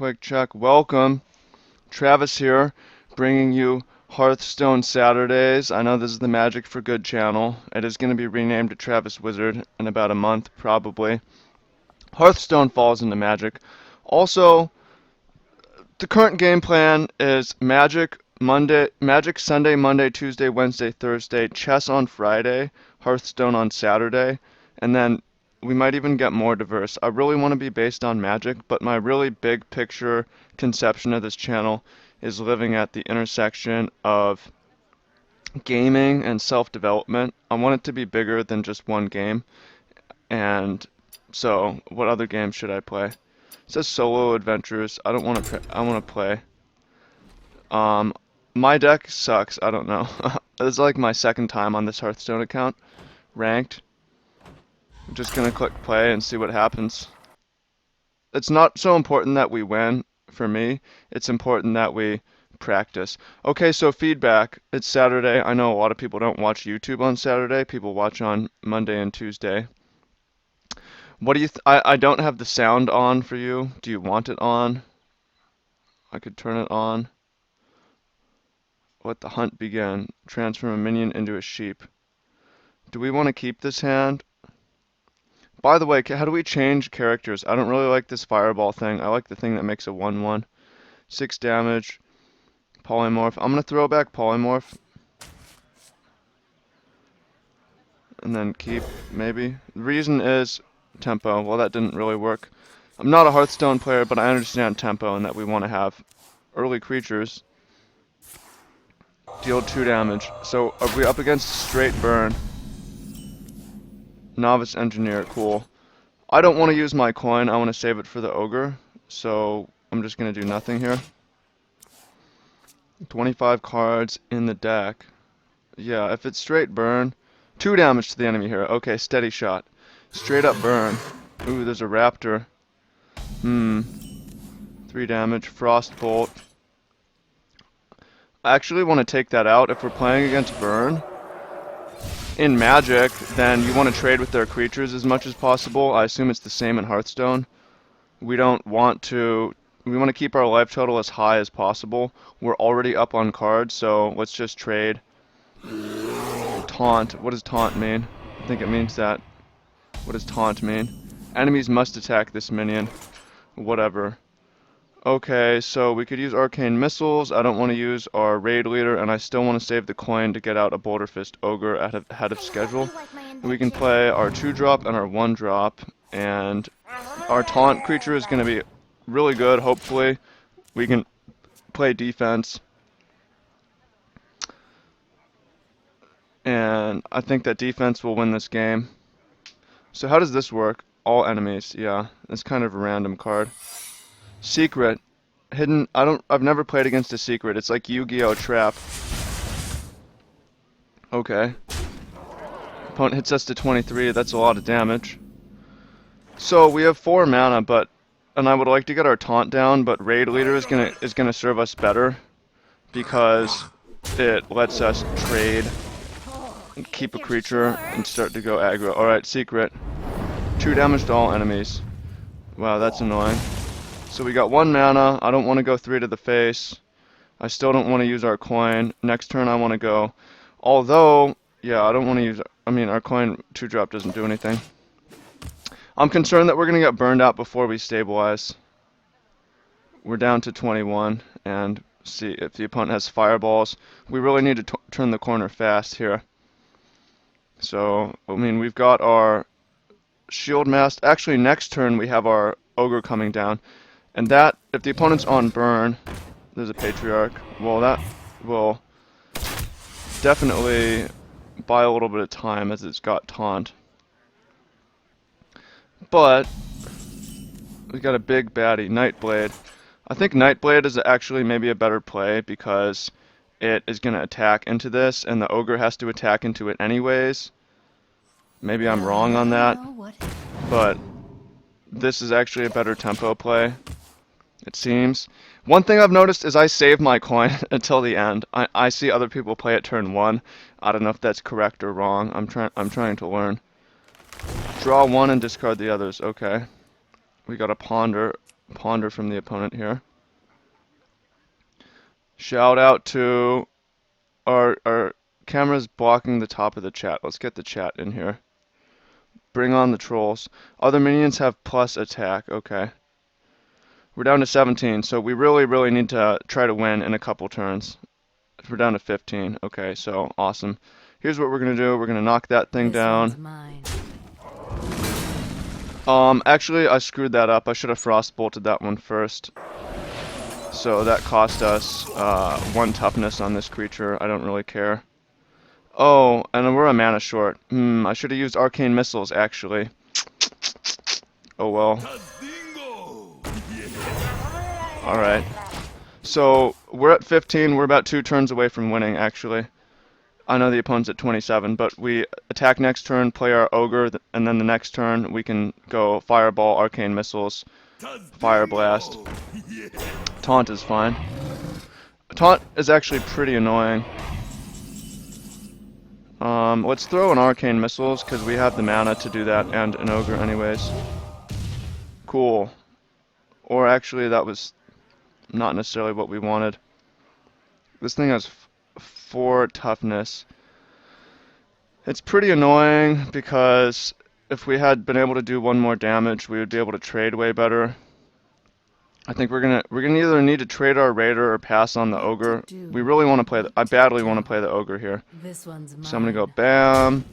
quick check. Welcome. Travis here, bringing you Hearthstone Saturdays. I know this is the Magic for Good channel. It is going to be renamed to Travis Wizard in about a month, probably. Hearthstone falls into Magic. Also, the current game plan is Magic Sunday, Monday, Tuesday, Wednesday, Thursday, chess on Friday, Hearthstone on Saturday, and then we might even get more diverse. I really want to be based on Magic, but my really big picture conception of this channel is living at the intersection of gaming and self-development. I want it to be bigger than just one game. And so, what other games should I play? It says solo adventures. I don't want to. I want to play. My deck sucks. I don't know. This is like my second time on this Hearthstone account, ranked. I'm just gonna click play and see what happens. It's not so important that we win for me. It's important that we practice. Okay, so feedback. It's Saturday. I know a lot of people don't watch YouTube on Saturday. People watch on Monday and Tuesday. What do you I don't have the sound on for you. Do you want it on? I could turn it on. Let the hunt begin. Transform a minion into a sheep. Do we want to keep this hand? By the way, how do we change characters? I don't really like this fireball thing. I like the thing that makes a 1/1. 6 damage. Polymorph. I'm going to throw back Polymorph. And then keep, maybe. The reason is tempo. Well, that didn't really work. I'm not a Hearthstone player, but I understand tempo and that we want to have early creatures deal 2 damage. So are we up against straight burn? Novice Engineer, cool. I don't want to use my coin, I want to save it for the Ogre. So I'm just going to do nothing here. 25 cards in the deck. Yeah, if it's straight burn. 2 damage to the enemy here. Okay, steady shot. Straight up burn. Ooh, there's a raptor. 3 damage. Frostbolt. I actually want to take that out. If we're playing against burn in Magic, then you want to trade with their creatures as much as possible. I assume it's the same in Hearthstone. We don't want to... We want to keep our life total as high as possible. We're already up on cards, so let's just trade. Taunt. What does taunt mean? I think it means that. What does taunt mean? Enemies must attack this minion. Whatever. Okay, so we could use arcane missiles. I don't want to use our raid leader, and I still want to save the coin to get out a Boulder Fist Ogre ahead of schedule. We can play our 2-drop and our 1-drop, and our taunt creature is going to be really good, hopefully. We can play defense. And I think that defense will win this game. So how does this work? All enemies, yeah. It's kind of a random card. Secret. Hidden. I've never played against a secret. It's like Yu-Gi-Oh! Trap. Okay. Opponent hits us to 23. That's a lot of damage. So we have 4 mana, and I would like to get our taunt down, but Raid Leader is gonna serve us better because it lets us trade and keep a creature and start to go aggro. Alright, secret. 2 damage to all enemies. Wow, that's annoying. So we got 1 mana. I don't want to go 3 to the face. I still don't want to use our coin. Next turn I want to go. Although, yeah, I don't want to use... I mean, our coin 2-drop doesn't do anything. I'm concerned that we're going to get burned out before we stabilize. We're down to 21. And see if the opponent has fireballs. We really need to turn the corner fast here. So, I mean, we've got our shield mast. Actually, next turn we have our ogre coming down. And that, if the opponent's on burn, there's a Patriarch, well, that will definitely buy a little bit of time as it's got taunt. But, we got a big baddie, Nightblade. I think Nightblade is actually maybe a better play because it is going to attack into this, and the ogre has to attack into it anyways. Maybe I'm wrong on that, but this is actually a better tempo play. It seems. One thing I've noticed is I save my coin until the end. I see other people play at turn 1. I don't know if that's correct or wrong. I'm trying to learn. Draw 1 and discard the others. Okay. We got a Ponder. ponder from the opponent here. Shout out to our camera's blocking the top of the chat. Let's get the chat in here. Bring on the trolls. Other minions have plus attack. Okay. We're down to 17, so we really need to try to win in a couple turns. We're down to 15. Okay, so awesome. Here's what we're gonna do. We're gonna knock that thing down. Actually, I screwed that up. I should have frost bolted that one first. So that cost us 1 toughness on this creature. I don't really care. Oh, and we're a mana short. I should have used arcane missiles, actually. Oh well. Alright. So, we're at 15. We're about 2 turns away from winning, actually. I know the opponent's at 27, but we attack next turn, play our ogre, and then the next turn we can go fireball, arcane missiles, fire blast. Taunt is fine. Taunt is actually pretty annoying. Let's throw an arcane missiles, because we have the mana to do that, and an ogre anyways. Cool. Or actually, that was not necessarily what we wanted. This thing has 4 toughness. It's pretty annoying, because if we had been able to do 1 more damage, we would be able to trade way better. I think we're gonna either need to trade our raider or pass on the ogre. We really want to play I badly want to play the ogre here. So I'm gonna go bam,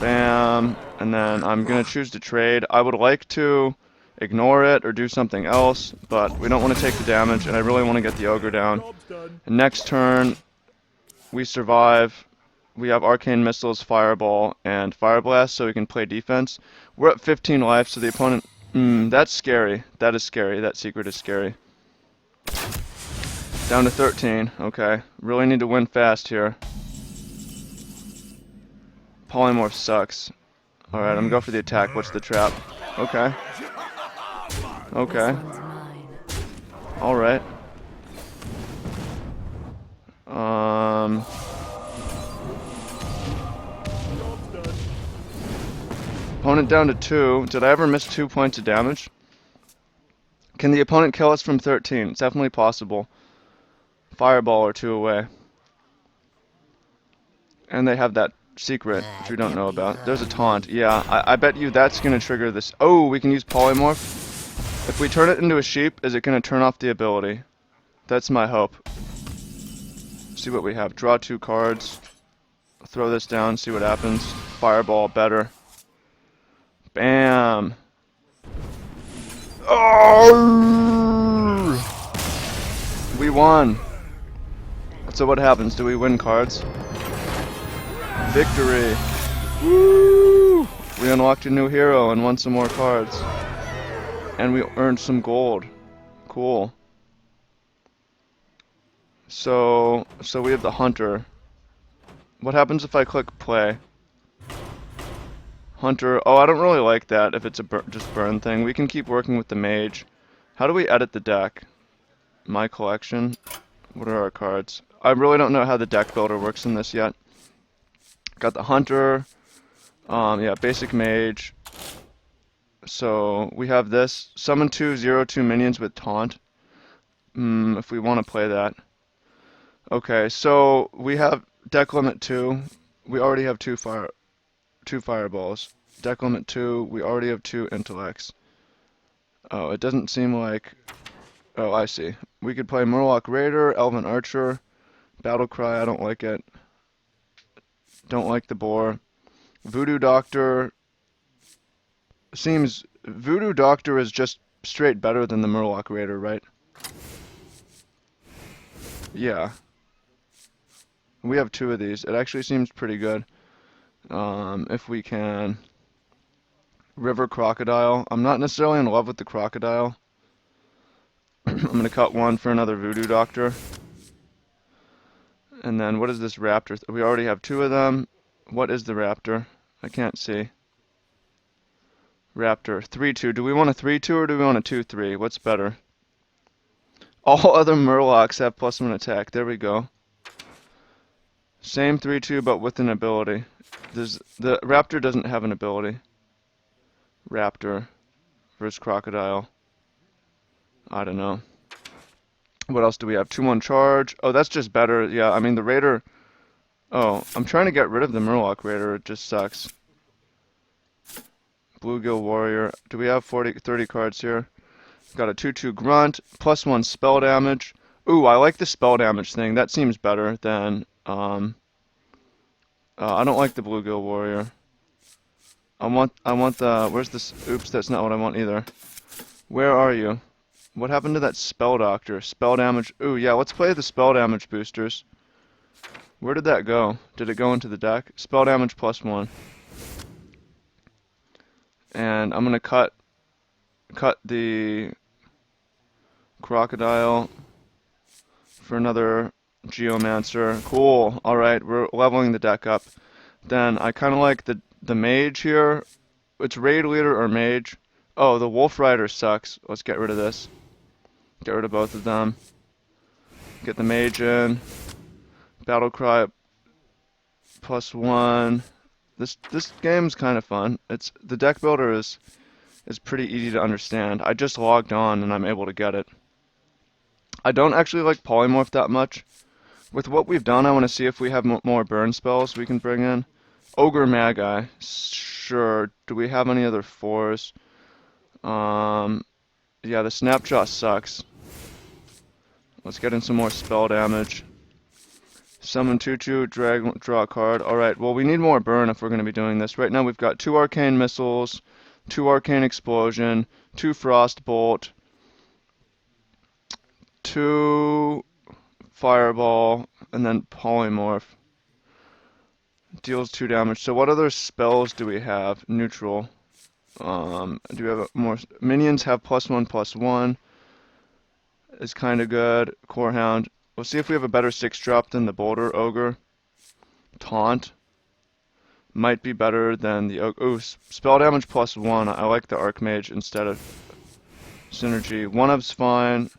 bam, and then I'm gonna choose to trade. I would like to ignore it or do something else, but we don't want to take the damage, and I really want to get the ogre down. And next turn, we survive. We have arcane missiles, fireball, and fire blast, so we can play defense. We're at 15 life, so the opponent. That's scary. That is scary. That secret is scary. Down to 13. Okay. Really need to win fast here. Polymorph sucks. Alright, I'm gonna go for the attack. What's the trap? Okay. Okay. Alright. Opponent down to 2. Did I ever miss 2 points of damage? Can the opponent kill us from 13? It's definitely possible. Fireball or 2 away. And they have that secret, which we don't know about. There's a taunt. Yeah, I bet you that's going to trigger this. Oh, we can use polymorph. If we turn it into a sheep, is it going to turn off the ability? That's my hope. See what we have. Draw 2 cards. Throw this down, see what happens. Fireball, better. Bam. Oh! We won. So what happens? Do we win cards? Victory. Woo! We unlocked a new hero and won some more cards. And we earned some gold. Cool. So we have the hunter. What happens if I click play? Hunter. Oh, I don't really like that if it's a just burn thing. We can keep working with the mage. How do we edit the deck? My collection. What are our cards? I really don't know how the deck builder works in this yet. Got the hunter. Yeah, basic mage. So we have this. Summon 2 0/2 minions with taunt. If we want to play that. Okay, so we have deck limit 2. We already have 2 fireballs. Deck limit 2. We already have 2 intellects. Oh, it doesn't seem like. Oh, I see. We could play Murloc Raider, Elven Archer, Battle Cry. I don't like it. Don't like the boar. Voodoo Doctor. Seems Voodoo Doctor is just straight better than the Murloc Raider, right? Yeah. We have 2 of these. It actually seems pretty good. If we can. River Crocodile. I'm not necessarily in love with the crocodile. I'm going to cut 1 for another Voodoo Doctor. And then what is this raptor? We already have 2 of them. What is the raptor? I can't see. Raptor. 3-2. Do we want a 3-2 or do we want a 2-3? What's better? All other Murlocs have +1 attack. There we go. Same 3-2 but with an ability. The raptor doesn't have an ability. Raptor versus crocodile. I don't know. What else do we have? 2-1 charge. Oh, that's just better. Yeah, I mean, the Raider... Oh, I'm trying to get rid of the Murloc Raider. It just sucks. Bluegill Warrior. Do we have 30 cards here? Got a 2-2 Grunt. +1 spell damage. Ooh, I like the spell damage thing. That seems better than... I don't like the Bluegill Warrior. I want the... Where's this? Oops, that's not what I want either. Where are you? What happened to that Spell Doctor? Spell damage. Ooh, yeah, let's play the spell damage boosters. Where did that go? Did it go into the deck? Spell damage +1. And I'm gonna cut the Crocodile for another Geomancer. Cool. Alright, we're leveling the deck up. Then I kinda like the Mage here. It's Raid Leader or Mage. Oh, the Wolf Rider sucks. Let's get rid of this. Get rid of both of them. Get the Mage in. Battlecry +1. This game's kind of fun. The deck builder is pretty easy to understand. I just logged on and I'm able to get it. I don't actually like Polymorph that much. With what we've done, I want to see if we have more burn spells we can bring in. Ogre Magi. Sure. Do we have any other 4s? Yeah, the Snapshot sucks. Let's get in some more spell damage. Summon 2-2, draw a card. Alright, well we need more burn if we're going to be doing this. Right now we've got 2 Arcane Missiles, 2 Arcane Explosion, 2 Frost Bolt, 2 Fireball, and then Polymorph. Deals 2 damage. So what other spells do we have? Neutral. Do we have more? Minions have +1/+1. Is kind of good. Core Hound. We'll see if we have a better 6-drop than the Boulder Ogre. Taunt. Might be better than the Ogre. Ooh, spell damage +1. I like the Archmage instead of Synergy. 1-of's fine.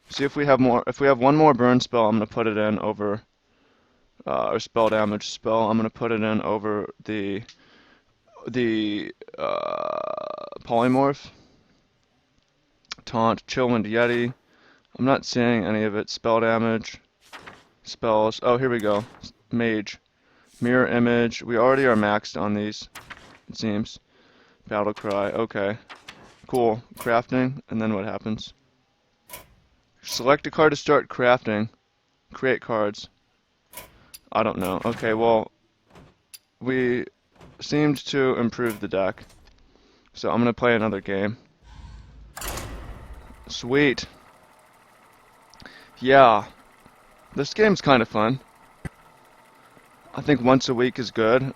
See if we have more. If we have one more burn spell, I'm going to put it in over... or spell damage spell. I'm going to put it in over the Polymorph. Taunt. Chillwind Yeti. I'm not seeing any of it. Spell damage. Spells. Oh, here we go. Mage. Mirror Image. We already are maxed on these, it seems. Battlecry. Okay. Cool. Crafting. And then what happens? Select a card to start crafting. Create cards. I don't know. Okay, well, we seemed to improve the deck. So I'm going to play another game. Sweet. Yeah. This game's kind of fun. I think once a week is good.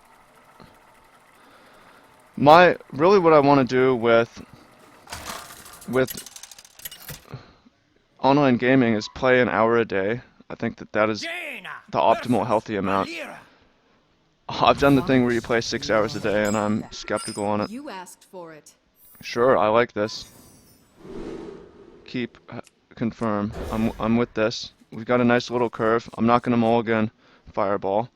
Really what I want to do with online gaming is play an hour a day. I think that is the optimal healthy amount. I've done the thing where you play 6 hours a day and I'm skeptical on it. You asked for it. Sure, I like this. Keep, confirm. I'm with this. We've got a nice little curve. I'm not gonna mulligan Fireball.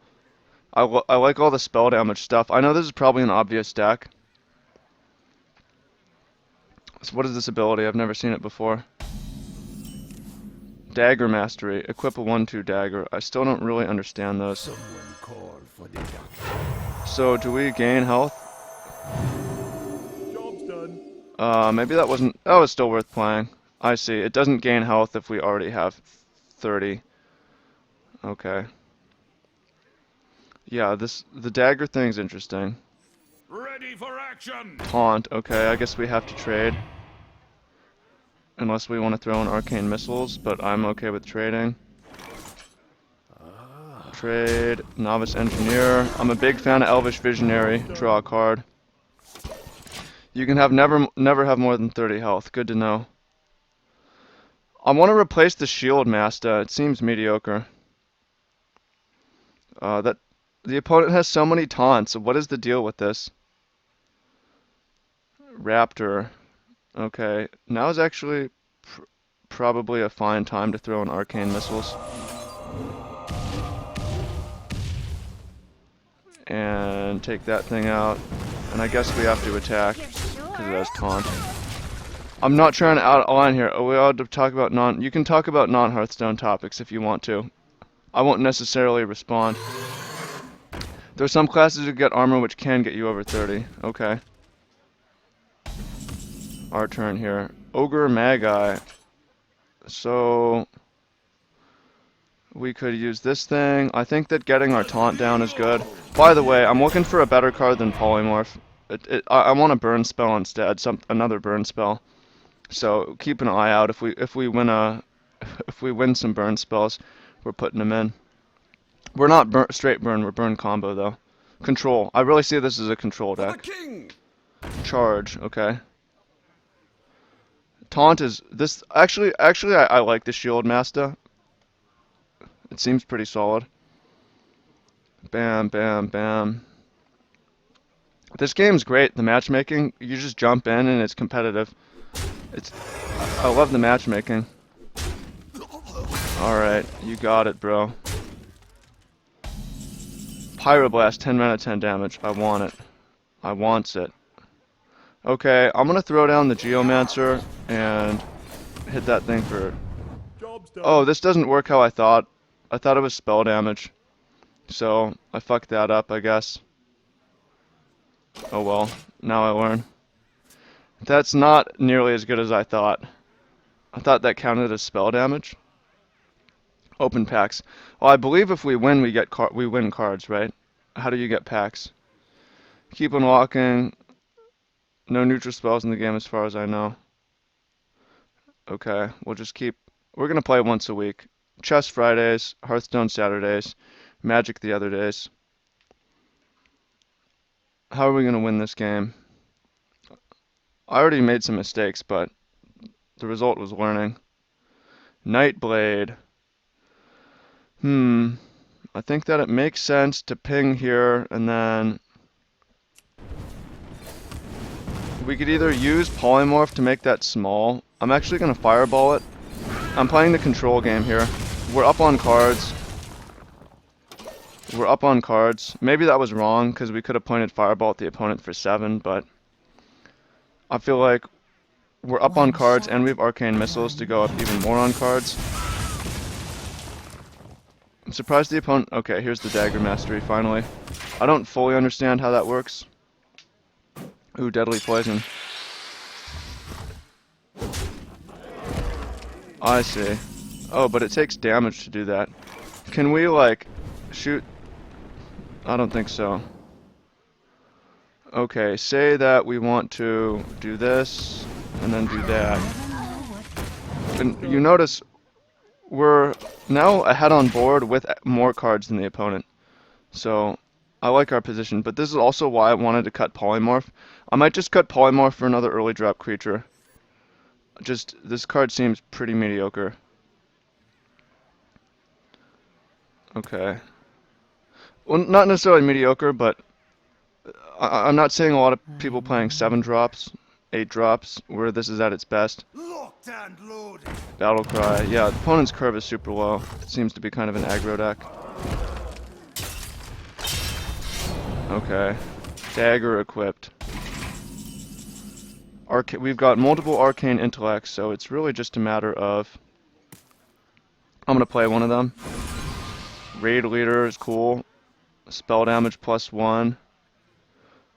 I like all the spell damage stuff. I know this is probably an obvious deck. So what is this ability? I've never seen it before. Dagger Mastery. Equip a 1/2 dagger. I still don't really understand those. So do we gain health? Job's done. Maybe that wasn't... Oh, it's still worth playing. I see. It doesn't gain health if we already have 30. Okay. Yeah, the dagger thing's interesting. Ready for action. Taunt. Okay, I guess we have to trade. Unless we want to throw in Arcane Missiles, but I'm okay with trading. Trade. Novice Engineer. I'm a big fan of Elvish Visionary. Draw a card. You can have never have more than 30 health. Good to know. I want to replace the Shield Master. It seems mediocre. The opponent has so many taunts. What is the deal with this? Raptor. Okay. Now is actually probably a fine time to throw in Arcane Missiles. And take that thing out. And I guess we have to attack because it has taunt. I'm not trying to outline here. Are we allowed to talk about you can talk about non-Hearthstone topics if you want to. I won't necessarily respond. There are some classes that get armor which can get you over 30. Okay. Our turn here. Ogre Magi. So we could use this thing. I think that getting our taunt down is good. By the way, I'm looking for a better card than Polymorph. I want a burn spell instead, another burn spell. So keep an eye out if we win some burn spells, we're putting them in. We're not straight burn, we're burn combo though. Control. I really see this as a control deck. Charge, okay. Taunt is this actually I like the Shield Master. It seems pretty solid. Bam, bam, bam. This game's great. The matchmaking, you just jump in and it's competitive. I love the matchmaking. Alright, you got it, bro. Pyroblast, 10 out of 10 damage. I want it. I wants it. Okay, I'm gonna throw down the Geomancer and hit that thing for... Oh, this doesn't work how I thought. I thought it was spell damage. So, I fucked that up, I guess. Oh well, now I learn. That's not nearly as good as I thought. I thought that counted as spell damage. Open packs. Well, I believe if we win, we win cards, right? How do you get packs? Keep on walking. No neutral spells in the game as far as I know. Okay, we'll just keep... We're gonna play once a week. Chess Fridays, Hearthstone Saturdays, Magic the other days. How are we gonna win this game? I already made some mistakes, but the result was learning. Nightblade. I think that it makes sense to ping here, and then we could either use Polymorph to make that small. I'm actually going to Fireball it. I'm playing the control game here. We're up on cards. We're up on cards. Maybe that was wrong, because we could have pointed Fireball at the opponent for 7, but I feel like we're up on cards, and we have Arcane Missiles to go up even more on cards. I'm surprised the opponent... Okay, here's the Dagger Mastery, finally. I don't fully understand how that works. Ooh, Deadly Poison. I see. Oh, but it takes damage to do that. Can we, like, shoot... I don't think so. Okay, say that we want to do this, and then do that. And you notice... We're now ahead on board with more cards than the opponent. So, I like our position, but this is also why I wanted to cut Polymorph. I might just cut Polymorph for another early drop creature. This card seems pretty mediocre. Okay. Well, not necessarily mediocre, but I'm not seeing a lot of people playing 7 drops, 8 drops, where this is at its best. Battle Cry. Yeah, the opponent's curve is super low. It seems to be kind of an aggro deck. Okay. Dagger equipped. We've got multiple arcane intellects, so it's really just a matter of... I'm gonna play one of them. Raid Leader is cool. Spell damage +1.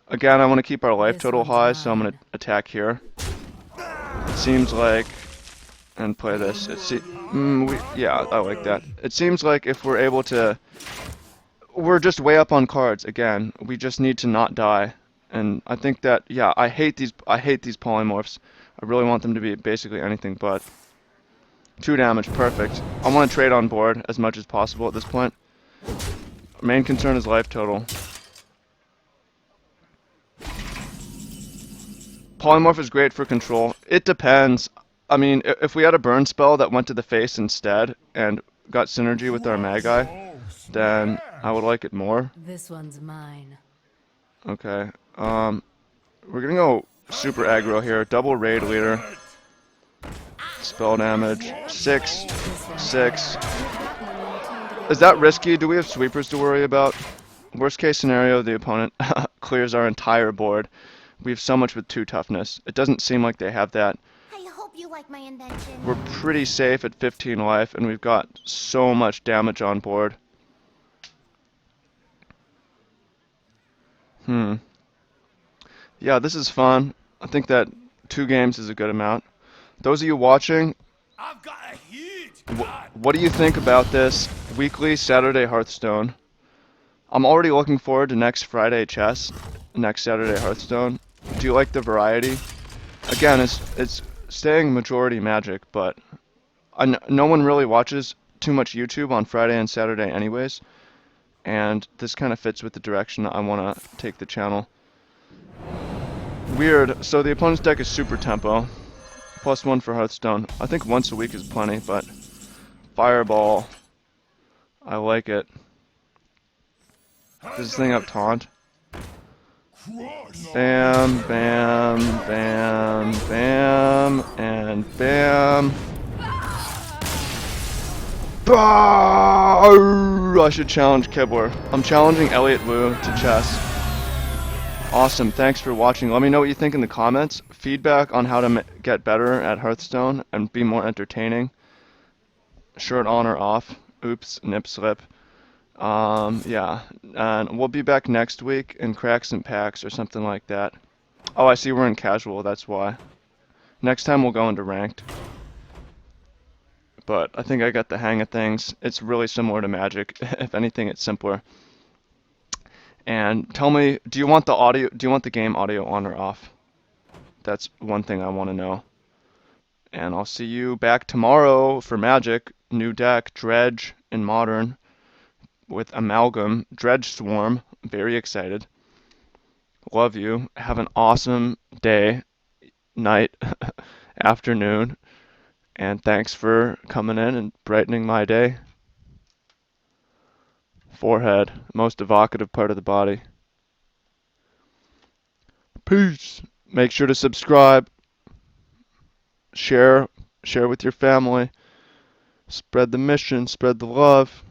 Again, I want to keep our life total high, so I'm gonna attack here. It seems like... And play this. Yeah, I like that. It seems like if we're able to... We're just way up on cards, again. We just need to not die. And I think that, yeah, I hate these polymorphs. I really want them to be basically anything but. 2 damage, perfect. I want to trade on board as much as possible at this point. Main concern is life total. Polymorph is great for control. It depends. I mean, if we had a burn spell that went to the face instead and got synergy with our Magi, then I would like it more. This one's mine. Okay. We're gonna go super aggro here. Double Raid Leader. Spell damage. 6. 6. Is that risky? Do we have sweepers to worry about? Worst case scenario, the opponent clears our entire board. We have so much with 2 toughness. It doesn't seem like they have that. you like my invention. We're pretty safe at 15 life, and we've got so much damage on board. Yeah, this is fun. I think that 2 games is a good amount. Those of you watching, I've got a huge gun. what do you think about this weekly Saturday Hearthstone? I'm already looking forward to next Friday chess, next Saturday Hearthstone. Do you like the variety? Again, it's staying majority Magic, but no one really watches too much YouTube on Friday and Saturday anyways, and this kind of fits with the direction I want to take the channel. Weird. So the opponent's deck is super tempo. +1 for Hearthstone. I think once a week is plenty, but Fireball. I like it. Does this thing have taunt? Bam, bam, bam, bam, and bam. Bah! I should challenge Kibler. I'm challenging Elliot Wu to chess. Awesome, thanks for watching. Let me know what you think in the comments. Feedback on how to get better at Hearthstone and be more entertaining. Shirt on or off. Oops, nip slip. Yeah, and we'll be back next week in Cracks and Packs or something like that. Oh, I see we're in casual, that's why. Next time we'll go into ranked. But I think I got the hang of things. It's really similar to Magic. If anything, it's simpler. And tell me, do you want the game audio on or off? That's one thing I want to know. And I'll see you back tomorrow for Magic. New deck, Dredge in Modern with Amalgam, Dredge Swarm. Very excited. Love you. Have an awesome day, night, afternoon. And thanks for coming in and brightening my day. Forehead, most evocative part of the body. Peace. Make sure to subscribe. Share with your family. Spread the mission, spread the love.